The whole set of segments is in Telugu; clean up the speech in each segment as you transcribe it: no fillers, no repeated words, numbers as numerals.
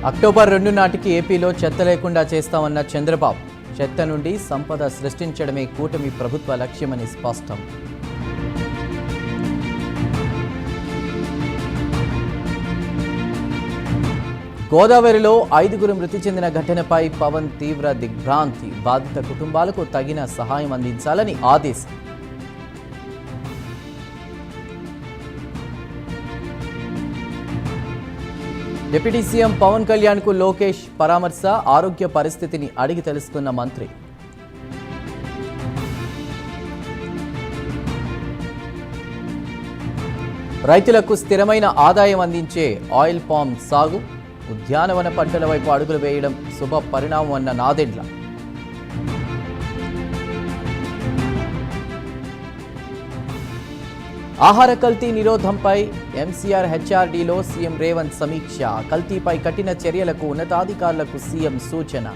అక్టోబర్ 2 నాటికి ఏపీలో చెత్త లేకుండా చేస్తామన్న చంద్రబాబు. చెత్త నుండి సంపద సృష్టించడమే కూటమి ప్రభుత్వ లక్ష్యమని స్పష్టం. గోదావరిలో 5గురు మృతి చెందిన ఘటనపై పవన్ తీవ్ర దిగ్భ్రాంతి. బాధిత కుటుంబాలకు తగిన సహాయం అందించాలని ఆదేశం. డిప్యూటీ సీఎం పవన్ కళ్యాణ్ కు లోకేష్ పరామర్శ. ఆరోగ్య పరిస్థితిని అడిగి తెలుసుకున్న మంత్రి. రైతులకు స్థిరమైన ఆదాయం అందించే ఆయిల్ పామ్ సాగు, ఉద్యానవన పంటల వైపు అడుగులు వేయడం శుభ పరిణామం అన్న నాదెండ్ల. ఆహార కల్తీ నిరోధంపై ఎంసీఆర్ హెచ్ఆర్డీలో సీఎం రేవంత్ సమీక్ష. కల్తీపై కఠిన చర్యలకు ఉన్నతాధికారులకు సీఎం సూచన.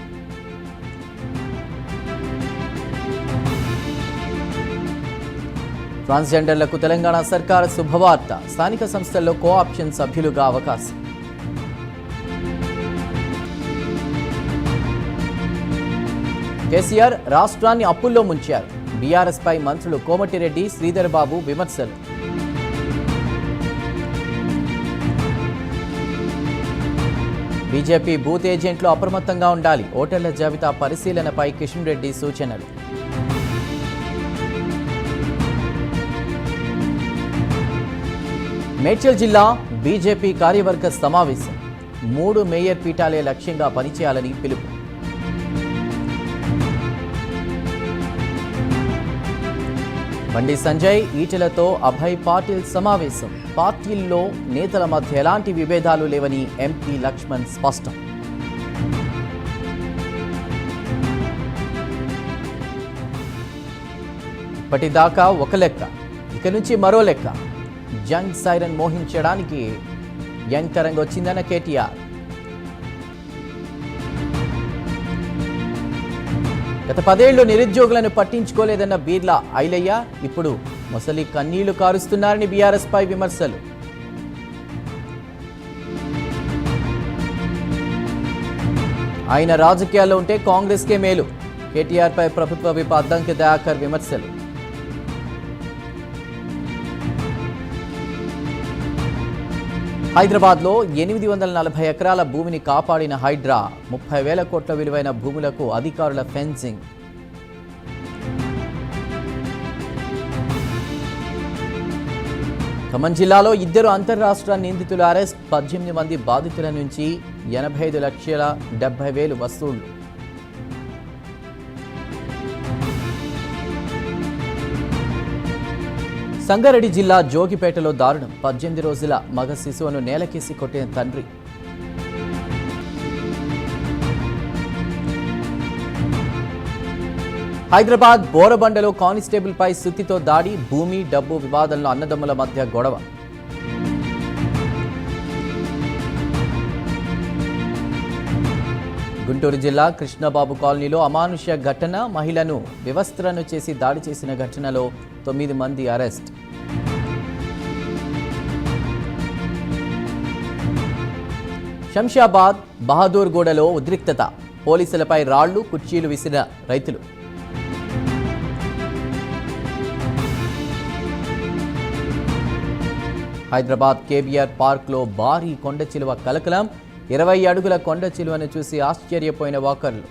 ట్రాన్స్జెండర్లకు తెలంగాణ సర్కార్ శుభవార్త. స్థానిక సంస్థల్లో కోఆప్షన్ సభ్యులుగా అవకాశం. కేసీఆర్ రాష్ట్రాన్ని అప్పుల్లో ముంచారు. బీఆర్ఎస్ పై మంత్రులు కోమటిరెడ్డి, శ్రీధర్ బాబు విమర్శలు. బీజేపీ బూత్ ఏజెంట్లు అప్రమత్తంగా ఉండాలి. ఓటర్ల జాబితా పరిశీలనపై కిషన్ రెడ్డి సూచనలు. మేడ్చల్ జిల్లా బీజేపీ కార్యవర్గ సమావేశం. 3 మేయర్ పీఠాలే లక్ష్యంగా పనిచేయాలని పిలుపు. బండి సంజయ్, ఈటెలతో అభయ్ పాటిల్ సమావేశం. పార్టీల్లో నేతల మధ్య ఎలాంటి విభేదాలు లేవని ఎంపీ లక్ష్మణ్ స్పష్టం. ఇప్పటిదాకా ఒక లెక్క, ఇక నుంచి మరో లెక్క. జంగ్ సైరన్ మోహించడానికి యంగ్ తరంగ్ వచ్చిందన్న కేటీఆర్. గత 10 ఏళ్లు నిరుద్యోగులను పట్టించుకోలేదన్న బీర్లా ఐలయ్య ఇప్పుడు మొసలి కన్నీళ్లు కారుస్తున్నారని బీఆర్ఎస్ పై విమర్శలు. ఆయన రాజకీయాల్లో ఉంటే కాంగ్రెస్కే మేలు. కేటీఆర్ పై ప్రభుత్వ విప్ అద్దంకి దయాకర్ విమర్శలు. హైదరాబాద్లో 840 ఎకరాల భూమిని కాపాడిన హైడ్రా. 30,000 కోట్ల విలువైన భూములకు అధికారుల ఫెన్సింగ్. ఖమ్మం జిల్లాలో 2 అంతర్రాష్ట్ర నిందితుల అరెస్ట్. 18 మంది బాధితుల నుంచి 85,70,000 వసూళ్లు. సంగారెడ్డి జిల్లా జోగిపేటలో దారుణం. 18 రోజుల మగ శిశువును నేలకేసి కొట్టిన తండ్రి. హైదరాబాద్ బోరబండలో కానిస్టేబుల్ పై సుత్తితో దాడి. భూమి, డబ్బు వివాదంలో అన్నదమ్ముల మధ్య గొడవ. గుంటూరు జిల్లా కృష్ణబాబు కాలనీలో అమానుష్య ఘటన. మహిళను వివస్త్రను చేసి దాడి చేసిన ఘటనలో 9 మంది అరెస్ట్. శంషాబాద్ బహదూర్గూడలో ఉద్రిక్తత. పోలీసులపై రాళ్లు, కుర్చీలు విసిరిన రైతులు. హైదరాబాద్ కేబీఆర్ పార్క్లో భారీ కొండ చిలువ కలకలం. 20 అడుగుల కొండ చిలువను చూసి ఆశ్చర్యపోయిన వాకర్లు.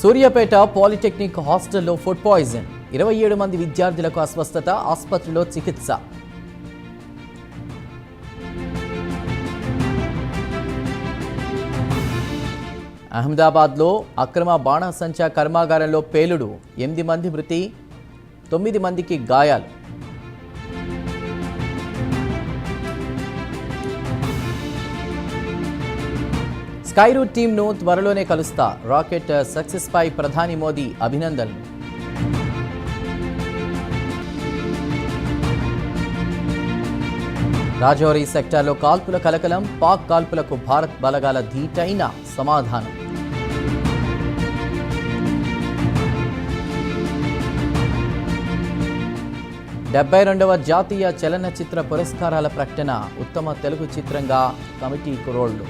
సూర్యాపేట పాలిటెక్నిక్ హాస్టల్లో ఫుడ్ పాయిజన్. 27 మంది విద్యార్థులకు అస్వస్థత. ఆసుపత్రిలో చికిత్స. అహ్మదాబాద్లో అక్రమ బాణాసంచా కర్మాగారంలో పేలుడు. 8 మంది మృతి, 9 మందికి గాయాలు. స్కై రూట్ టీంను త్వరలోనే కలుస్తా. రాకెట్ సక్సెస్ పై ప్రధాని మోదీ అభినందనలు. రాజౌరి సెక్టార్లో కాల్పుల కలకలం. పాక్ కాల్పులకు భారత్ బలగాల ధీటైన సమాధానం. 72వ జాతీయ చలనచిత్ర పురస్కారాల ప్రకటన. ఉత్తమ తెలుగు చిత్రంగా కమిటీ కురోళ్లు.